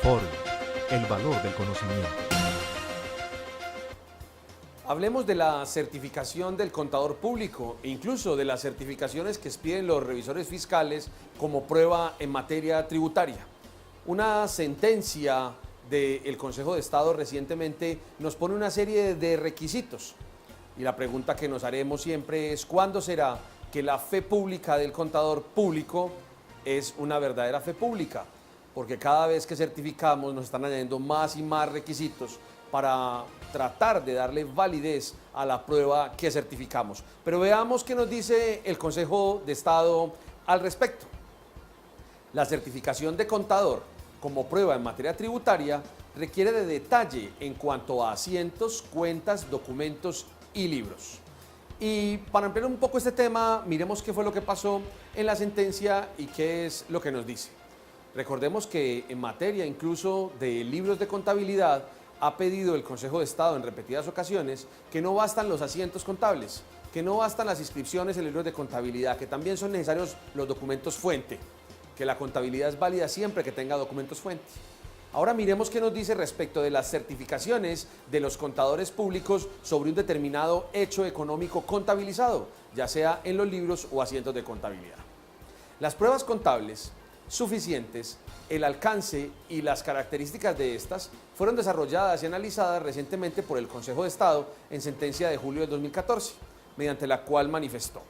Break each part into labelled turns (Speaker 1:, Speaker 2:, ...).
Speaker 1: Ford, el valor del conocimiento.
Speaker 2: Hablemos de la certificación del contador público e incluso de las certificaciones que piden los revisores fiscales como prueba en materia tributaria. Una sentencia del Consejo de Estado recientemente nos pone una serie de requisitos y la pregunta que nos haremos siempre es ¿cuándo será que la fe pública del contador público es una verdadera fe pública? Porque cada vez que certificamos nos están añadiendo más y más requisitos para tratar de darle validez a la prueba que certificamos. Pero veamos qué nos dice el Consejo de Estado al respecto. La certificación de contador como prueba en materia tributaria requiere de detalle en cuanto a asientos, cuentas, documentos y libros. Y para ampliar un poco este tema, miremos qué fue lo que pasó en la sentencia y qué es lo que nos dice. Recordemos que en materia incluso de libros de contabilidad ha pedido el Consejo de Estado en repetidas ocasiones que no bastan los asientos contables, que no bastan las inscripciones en libros de contabilidad, que también son necesarios los documentos fuente, que la contabilidad es válida siempre que tenga documentos fuente. Ahora miremos qué nos dice respecto de las certificaciones de los contadores públicos sobre un determinado hecho económico contabilizado, ya sea en los libros o asientos de contabilidad. Las pruebas contables suficientes, el alcance y las características de estas fueron desarrolladas y analizadas recientemente por el Consejo de Estado en sentencia de julio del 2014, mediante la cual manifestó: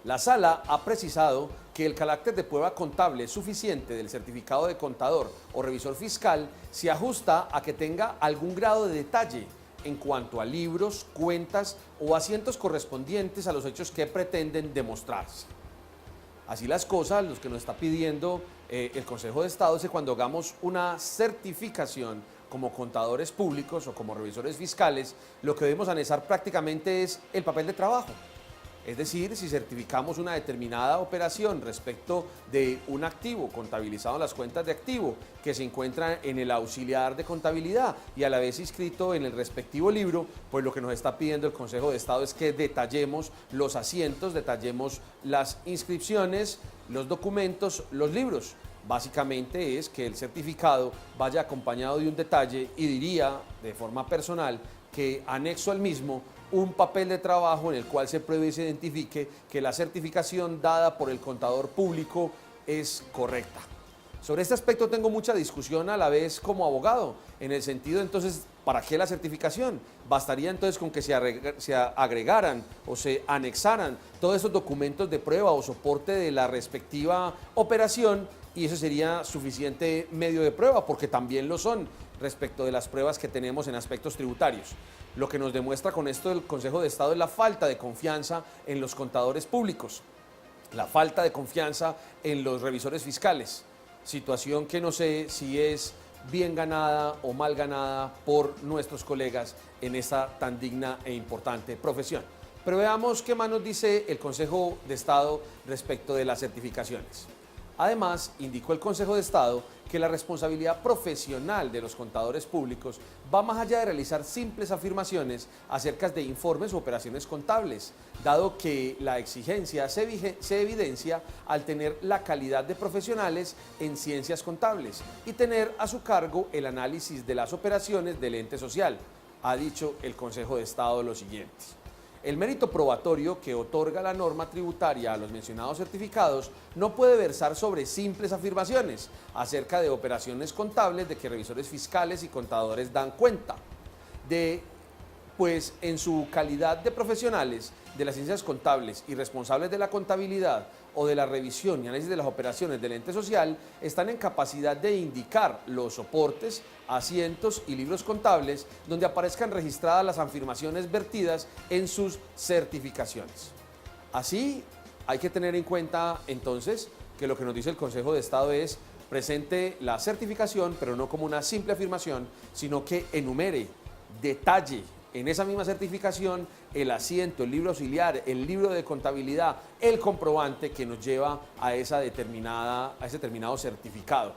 Speaker 2: la Sala ha precisado que el carácter de prueba contable suficiente del certificado de contador o revisor fiscal se ajusta a que tenga algún grado de detalle en cuanto a libros, cuentas o asientos correspondientes a los hechos que pretenden demostrarse. Así las cosas, lo que nos está pidiendo el Consejo de Estado es que cuando hagamos una certificación como contadores públicos o como revisores fiscales, lo que debemos analizar prácticamente es el papel de trabajo. Es decir, si certificamos una determinada operación respecto de un activo contabilizado en las cuentas de activo que se encuentra en el auxiliar de contabilidad y a la vez inscrito en el respectivo libro, pues lo que nos está pidiendo el Consejo de Estado es que detallemos los asientos, detallemos las inscripciones, los documentos, los libros. Básicamente es que el certificado vaya acompañado de un detalle y diría de forma personal que anexo al mismo un papel de trabajo en el cual se pruebe y se identifique que la certificación dada por el contador público es correcta. Sobre este aspecto tengo mucha discusión a la vez como abogado, en el sentido entonces, ¿para qué la certificación? Bastaría entonces con que se agregaran o se anexaran todos esos documentos de prueba o soporte de la respectiva operación y eso sería suficiente medio de prueba, porque también lo son respecto de las pruebas que tenemos en aspectos tributarios. Lo que nos demuestra con esto el Consejo de Estado es la falta de confianza en los contadores públicos, la falta de confianza en los revisores fiscales, situación que no sé si es bien ganada o mal ganada por nuestros colegas en esta tan digna e importante profesión. Pero veamos qué más nos dice el Consejo de Estado respecto de las certificaciones. Además, indicó el Consejo de Estado que la responsabilidad profesional de los contadores públicos va más allá de realizar simples afirmaciones acerca de informes o operaciones contables, dado que la exigencia se evidencia al tener la calidad de profesionales en ciencias contables y tener a su cargo el análisis de las operaciones del ente social. Ha dicho el Consejo de Estado lo siguiente: el mérito probatorio que otorga la norma tributaria a los mencionados certificados no puede versar sobre simples afirmaciones acerca de operaciones contables de que revisores fiscales y contadores dan cuenta, pues en su calidad de profesionales de las ciencias contables y responsables de la contabilidad o de la revisión y análisis de las operaciones del ente social, están en capacidad de indicar los soportes, asientos y libros contables donde aparezcan registradas las afirmaciones vertidas en sus certificaciones. Así, hay que tener en cuenta entonces que lo que nos dice el Consejo de Estado es: presente la certificación, pero no como una simple afirmación, sino que enumere, detalle en esa misma certificación el asiento, el libro auxiliar, el libro de contabilidad, el comprobante que nos lleva a ese determinado certificado.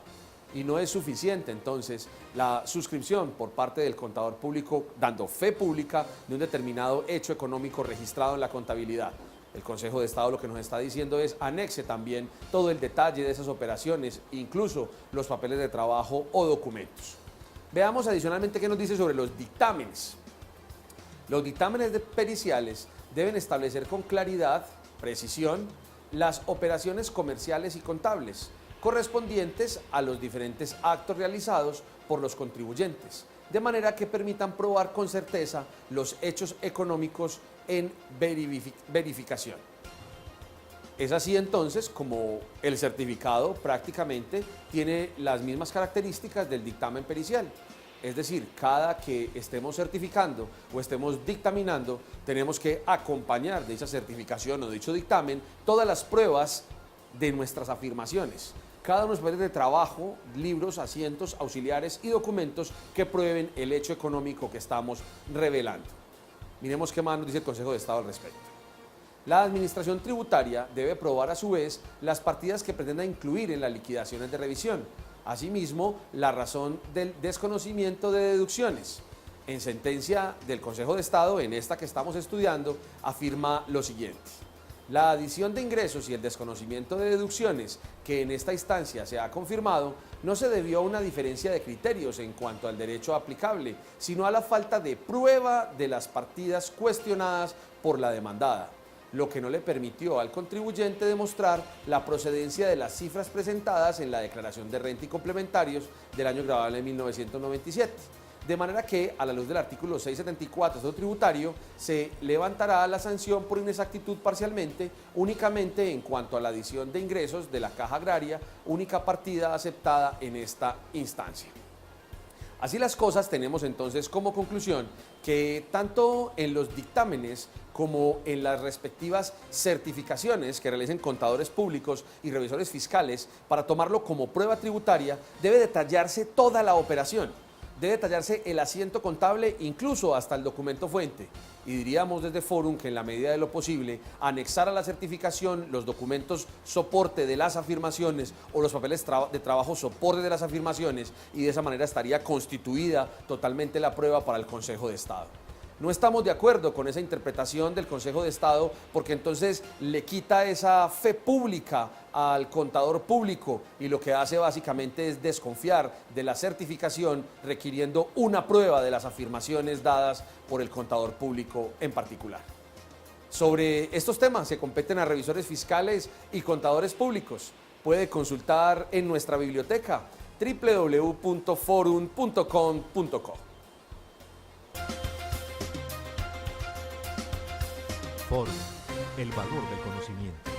Speaker 2: Y no es suficiente entonces la suscripción por parte del contador público dando fe pública de un determinado hecho económico registrado en la contabilidad. El Consejo de Estado lo que nos está diciendo es anexe también todo el detalle de esas operaciones, incluso los papeles de trabajo o documentos. Veamos adicionalmente qué nos dice sobre los dictámenes. Los dictámenes periciales deben establecer con claridad, precisión, las operaciones comerciales y contables correspondientes a los diferentes actos realizados por los contribuyentes, de manera que permitan probar con certeza los hechos económicos en verificación. Es así entonces como el certificado prácticamente tiene las mismas características del dictamen pericial. Es decir, cada que estemos certificando o estemos dictaminando, tenemos que acompañar de esa certificación o dicho dictamen todas las pruebas de nuestras afirmaciones. Cada uno de los papeles de trabajo, libros, asientos, auxiliares y documentos que prueben el hecho económico que estamos revelando. Miremos qué más nos dice el Consejo de Estado al respecto. La Administración Tributaria debe probar a su vez las partidas que pretenda incluir en las liquidaciones de revisión. Asimismo, la razón del desconocimiento de deducciones. En sentencia del Consejo de Estado, en esta que estamos estudiando, afirma lo siguiente. La adición de ingresos y el desconocimiento de deducciones que en esta instancia se ha confirmado no se debió a una diferencia de criterios en cuanto al derecho aplicable, sino a la falta de prueba de las partidas cuestionadas por la demandada, lo que no le permitió al contribuyente demostrar la procedencia de las cifras presentadas en la declaración de renta y complementarios del año grabable de 1997. De manera que, a la luz del artículo 674 del Código Tributario, se levantará la sanción por inexactitud parcialmente, únicamente en cuanto a la adición de ingresos de la caja agraria, única partida aceptada en esta instancia. Así las cosas, tenemos entonces como conclusión que tanto en los dictámenes como en las respectivas certificaciones que realicen contadores públicos y revisores fiscales, para tomarlo como prueba tributaria, debe detallarse toda la operación. Debe detallarse el asiento contable, incluso hasta el documento fuente. Y diríamos desde Forum que en la medida de lo posible, anexar a la certificación los documentos soporte de las afirmaciones o los papeles de trabajo soporte de las afirmaciones, y de esa manera estaría constituida totalmente la prueba para el Consejo de Estado. No estamos de acuerdo con esa interpretación del Consejo de Estado, porque entonces le quita esa fe pública al contador público y lo que hace básicamente es desconfiar de la certificación, requiriendo una prueba de las afirmaciones dadas por el contador público en particular. Sobre estos temas se competen a revisores fiscales y contadores públicos. Puede consultar en nuestra biblioteca www.forum.com.co.
Speaker 1: Forum, el valor del conocimiento.